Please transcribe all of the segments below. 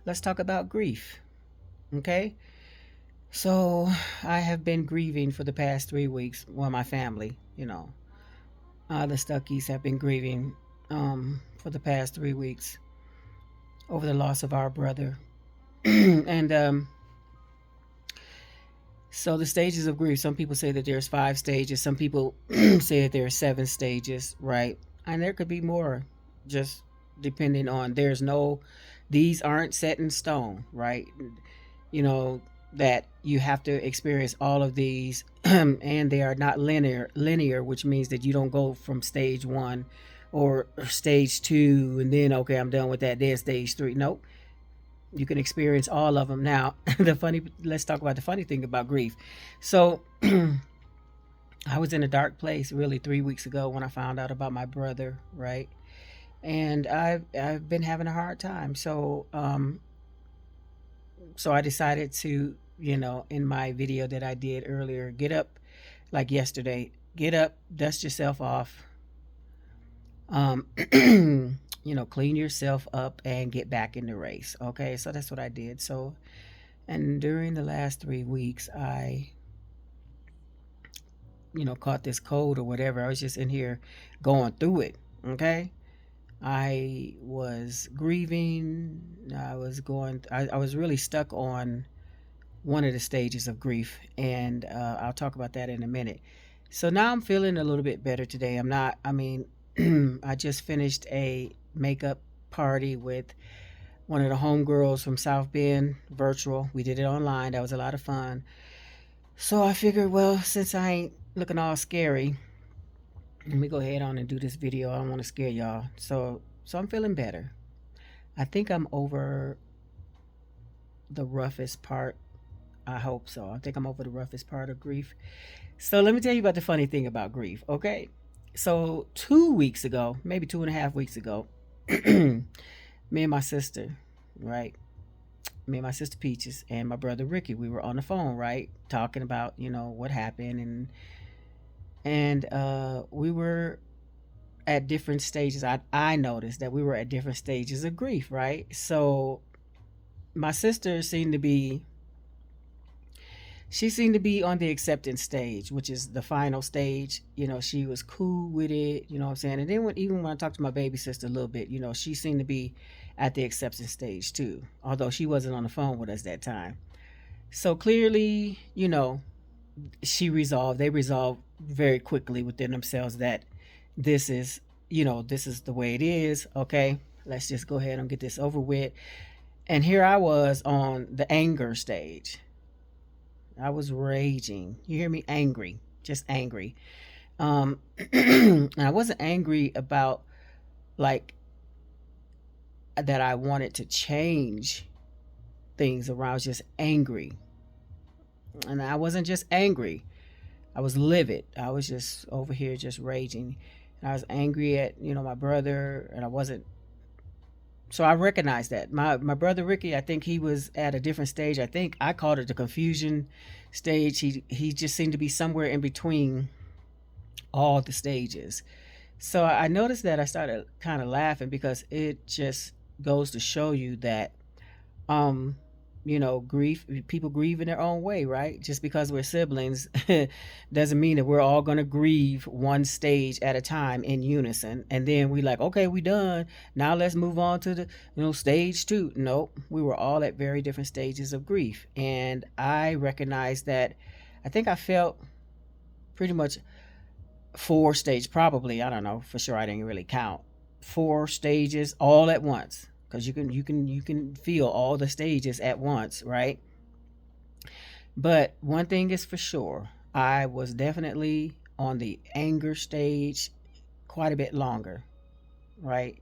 let's talk about grief. Okay. So I have been grieving for the past 3 weeks. Well, my family, the Stuckies have been grieving for the past 3 weeks over the loss of our brother. And so the stages of grief, some people say that there's 5 stages. Some people say that there are 7 stages, right? And there could be more, just depending on, these aren't set in stone, right? You know, that you have to experience all of these and they are not linear, which means that you don't go from stage one or stage two and then, okay, I'm done with that, then stage three. Nope, you can experience all of them. Now, let's talk about the funny thing about grief. So I was in a dark place really 3 weeks ago when I found out about my brother, right? And I've been having a hard time. So I decided to, in my video that I did earlier, get up, like yesterday, get up, dust yourself off, um, clean yourself up and get back in the race. Okay, so that's what I did. So, and during the last 3 weeks, I, caught this cold or whatever. I was just in here going through it. Okay, I was grieving. I was really stuck on one of the stages of grief, and I'll talk about that in a minute. So now I'm feeling a little bit better today. I'm not, I mean, I just finished a makeup party with one of the homegirls from South Bend, virtual. We did it online. That was a lot of fun. So I figured, well, since I ain't looking all scary, let me go ahead on and do this video. I don't want to scare y'all. So I'm feeling better. I think I'm over the roughest part. I hope so. I think I'm over the roughest part of grief. So let me tell you about the funny thing about grief, okay? So 2 weeks ago, maybe 2.5 weeks ago, me and my sister, right? Me and my sister Peaches and my brother Ricky, we were on the phone, right? Talking about, what happened, and we were at different stages. I noticed that we were at different stages of grief, right? So my sister seemed to be she seemed to be on the acceptance stage, which is the final stage. She was cool with it, you know what I'm saying? And then even when I talked to my baby sister a little bit, she seemed to be at the acceptance stage too, although she wasn't on the phone with us that time. So clearly, they resolved very quickly within themselves that this is, this is the way it is. Okay, let's just go ahead and get this over with. And here I was on the anger stage. I was raging. You hear me? Angry. Just angry. And I wasn't angry about, like, that I wanted to change things around. I was just angry. And I wasn't just angry. I was livid. I was just over here just raging. And I was angry at, my brother, and I wasn't. So I recognized that. My brother Ricky, I think he was at a different stage. I think I called it the confusion stage. He just seemed to be somewhere in between all the stages. So I noticed that. I started kind of laughing because it just goes to show you that, um grief, people grieve in their own way, right? Just because we're siblings doesn't mean that we're all going to grieve one stage at a time in unison, and then we like, okay, we done, now let's move on to the, stage two. Nope, we were all at very different stages of grief, and I recognized that. I think I felt pretty much 4 stages, probably. I don't know for sure, I didn't really count. 4 stages all at once, because you can feel all the stages at once, right? But one thing is for sure, I was definitely on the anger stage quite a bit longer, right?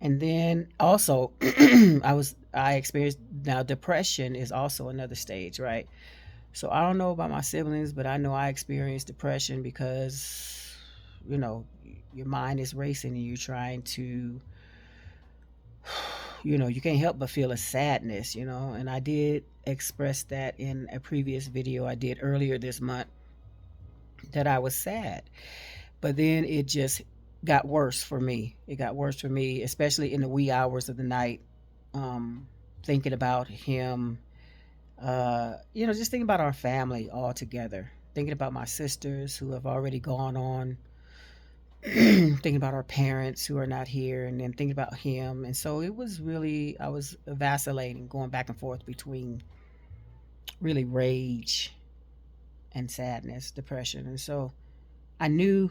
And then also I experienced, now depression is also another stage, right? So I don't know about my siblings, but I know I experienced depression because, you know, your mind is racing and you're trying to, you can't help but feel a sadness, and I did express that in a previous video I did earlier this month, that I was sad. But then it just got worse for me. It got worse for me, especially in the wee hours of the night. Um, thinking about him, just thinking about our family all together, thinking about my sisters who have already gone on, thinking about our parents who are not here, and then thinking about him. And so it was really, I was vacillating, going back and forth between really rage and sadness, depression. And so I knew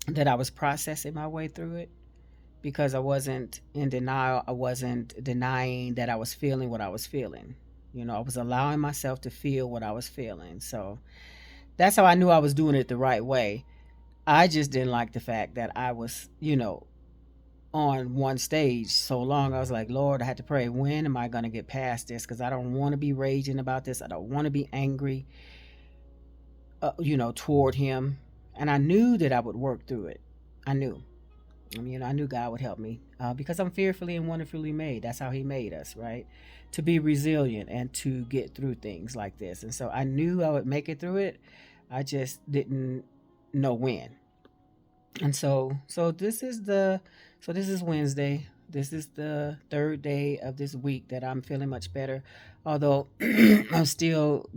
that I was processing my way through it because I wasn't in denial. I wasn't denying that I was feeling what I was feeling. I was allowing myself to feel what I was feeling. So that's how I knew I was doing it the right way. I just didn't like the fact that I was, on one stage so long. I was like, Lord, I had to pray, when am I going to get past this? Because I don't want to be raging about this. I don't want to be angry, toward him. And I knew that I would work through it. I knew. I knew God would help me because I'm fearfully and wonderfully made. That's how He made us, right? To be resilient and to get through things like this. And so I knew I would make it through it. I just didn't know when. And this is Wednesday. This is the third day of this week that I'm feeling much better. Although I'm still,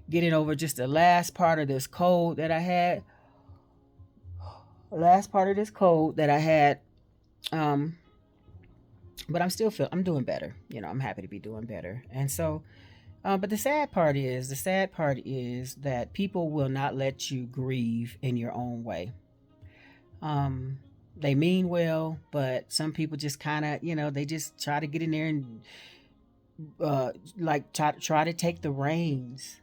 getting over just the last part of this cold that I had. Last part of this cold that I had. Um, but I'm doing better. I'm happy to be doing better. And so, but the sad part is that people will not let you grieve in your own way. Um, they mean well, but some people just kind of, they just try to get in there and like try to take the reins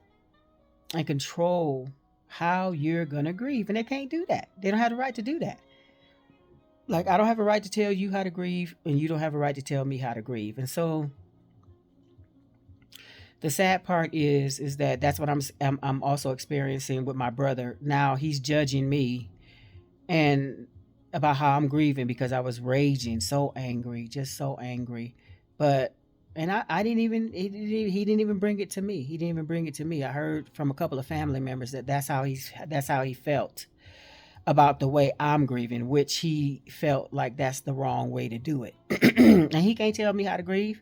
and control how you're gonna grieve, and they can't do that. They don't have the right to do that. Like, I don't have a right to tell you how to grieve, and you don't have a right to tell me how to grieve. And so the sad part is that that's what I'm also experiencing with my brother. Now he's judging me and about how I'm grieving because I was raging, so angry, just so angry. But and I didn't even he didn't even bring it to me. He didn't even bring it to me. I heard from a couple of family members that that's how he felt about the way I'm grieving, which he felt like that's the wrong way to do it. And he can't tell me how to grieve.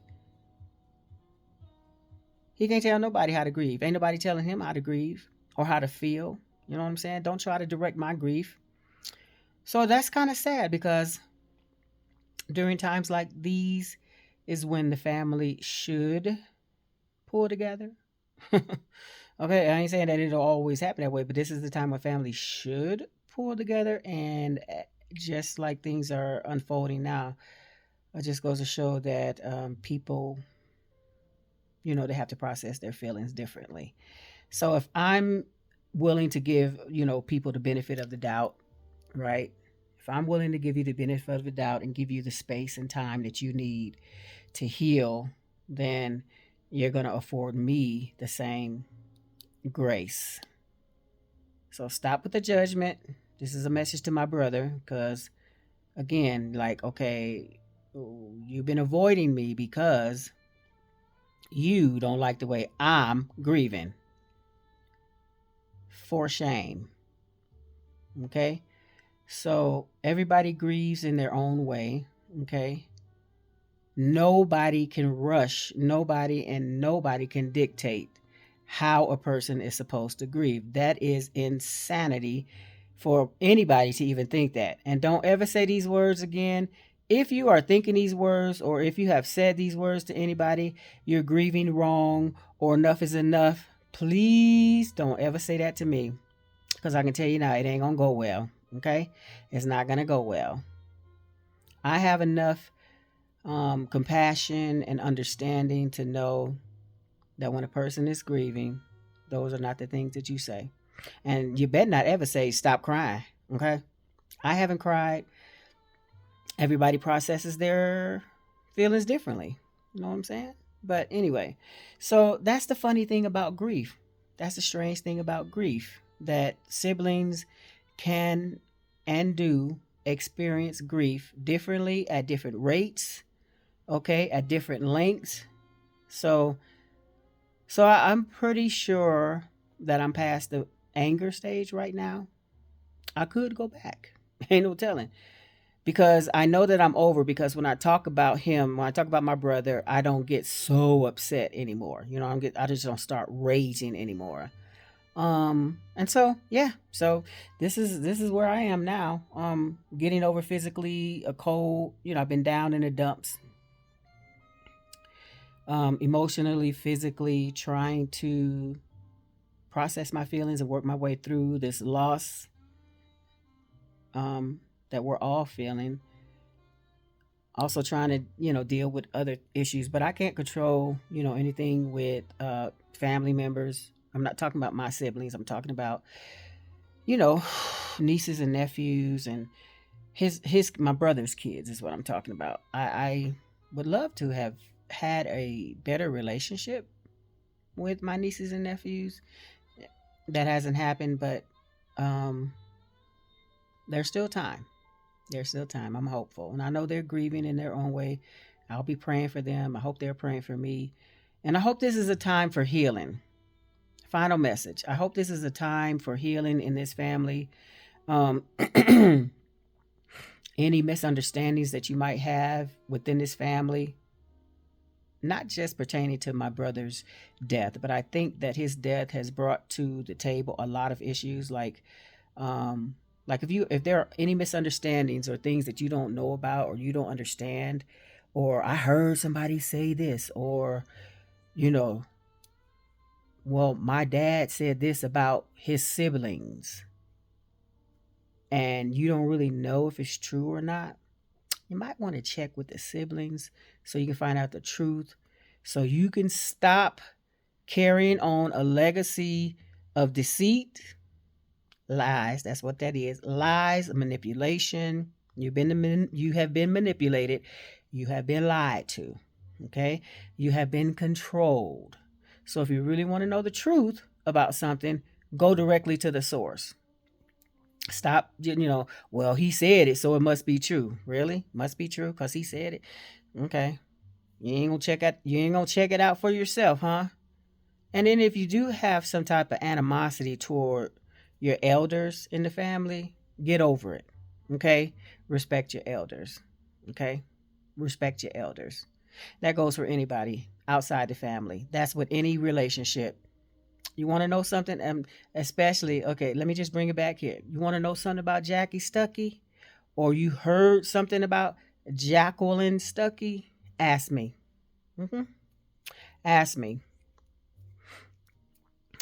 He can't tell nobody how to grieve. Ain't nobody telling him how to grieve or how to feel. You know what I'm saying? Don't try to direct my grief. So that's kind of sad because during times like these is when the family should pull together. Okay, I ain't saying that it'll always happen that way, but this is the time when families should pull together. And just like things are unfolding now, it just goes to show that people, they have to process their feelings differently. So if I'm willing to give, people the benefit of the doubt, right? If I'm willing to give you the benefit of the doubt and give you the space and time that you need to heal, then you're going to afford me the same grace. So stop with the judgment. This is a message to my brother because, again, like, okay, you've been avoiding me because you don't like the way I'm grieving. For shame. Okay? So everybody grieves in their own way. Okay? Nobody can rush nobody, and nobody can dictate how a person is supposed to grieve. That is insanity for anybody to even think that. And don't ever say these words again. If you are thinking these words, or if you have said these words to anybody, you're grieving wrong, or enough is enough, please don't ever say that to me. Because I can tell you now, it ain't going to go well. Okay? It's not going to go well. I have enough compassion and understanding to know that when a person is grieving, those are not the things that you say. And you better not ever say, stop crying. Okay? I haven't cried. Everybody processes their feelings differently. You know what I'm saying? But anyway, so that's the funny thing about grief. That's the strange thing about grief, that siblings can and do experience grief differently at different rates, okay, at different lengths. So I'm pretty sure that I'm past the anger stage right now. I could go back. Ain't no telling. because I know that I'm over, because when I talk about him, when I talk about my brother, I don't get so upset anymore. I just don't start raging anymore. And so yeah, so this is where I am now. Getting over physically a cold. I've been down in the dumps, emotionally, physically, trying to process my feelings and work my way through this loss, that we're all feeling. Also trying to, deal with other issues, but I can't control, anything with family members. I'm not talking about my siblings. I'm talking about, you know, nieces and nephews, and his my brother's kids is what I'm talking about. I would love to have had a better relationship with my nieces and nephews. That hasn't happened, but um, there's still time. There's still time. I'm hopeful, and I know they're grieving in their own way. I'll be praying for them. I hope they're praying for me, and I hope this is a time for healing. Final message. I hope this is a time for healing in this family. Um, any misunderstandings that you might have within this family, not just pertaining to my brother's death, but I think that his death has brought to the table a lot of issues, um, like if there are any misunderstandings or things that you don't know about or you don't understand, or I heard somebody say this, or you know, well, my dad said this about his siblings, and you don't really know if it's true or not. You might want to check with the siblings so you can find out the truth, so you can stop carrying on a legacy of deceit, lies. That's what that is. Lies, manipulation. You have been manipulated. You have been lied to. Okay? You have been controlled. So if you really want to know the truth about something, go directly to the source. Stop, well, he said it, so it must be true. Really? Must be true because he said it. Okay. You ain't gonna check it out for yourself, huh? And then if you do have some type of animosity toward your elders in the family, get over it. Okay? Respect your elders. Okay? Respect your elders. That goes for anybody outside the family. That's with any relationship. You want to know something? Especially, okay, let me just bring it back here. You want to know something about Jackie Stuckey? Or you heard something about Jacqueline Stuckey? Ask me. hmm Ask me.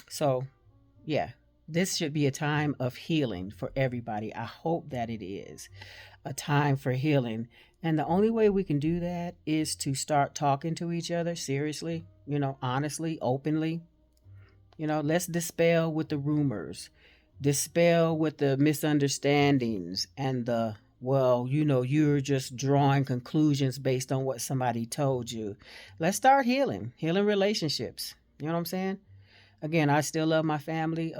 So, yeah, this should be a time of healing for everybody. I hope that it is a time for healing. And the only way we can do that is to start talking to each other seriously, honestly, openly. Let's dispel with the rumors, dispel with the misunderstandings and the, well, you're just drawing conclusions based on what somebody told you. Let's start healing relationships. You know what I'm saying? Again, I still love my family,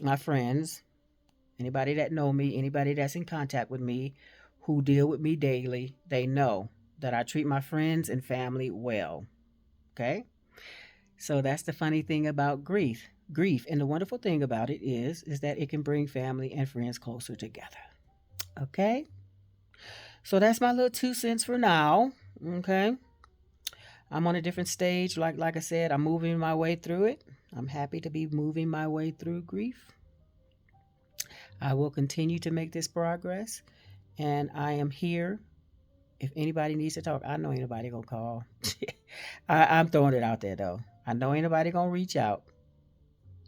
my friends, anybody that know me, anybody that's in contact with me, who deal with me daily. They know that I treat my friends and family well. Okay? So that's the funny thing about grief, and the wonderful thing about it is that it can bring family and friends closer together. Okay? So that's my little 2 cents for now. Okay? I'm on a different stage. Like I said, I'm moving my way through it. I'm happy to be moving my way through grief. I will continue to make this progress, and I am here. If anybody needs to talk, I know ain't nobody gonna call. I'm throwing it out there though. I know ain't nobody gonna reach out.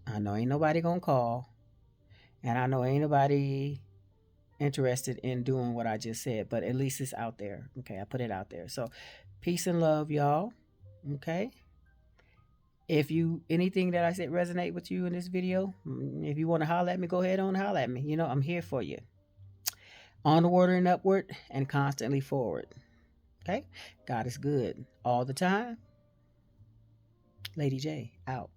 I know ain't nobody gonna call, and I know ain't nobody interested in doing what I just said. But at least it's out there. Okay, I put it out there. So, peace and love, y'all. Okay. If you anything that I said resonate with you in this video, if you want to holler at me, go ahead on and holler at me. I'm here for you. Onward and upward and constantly forward. Okay? God is good all the time. Lady J out.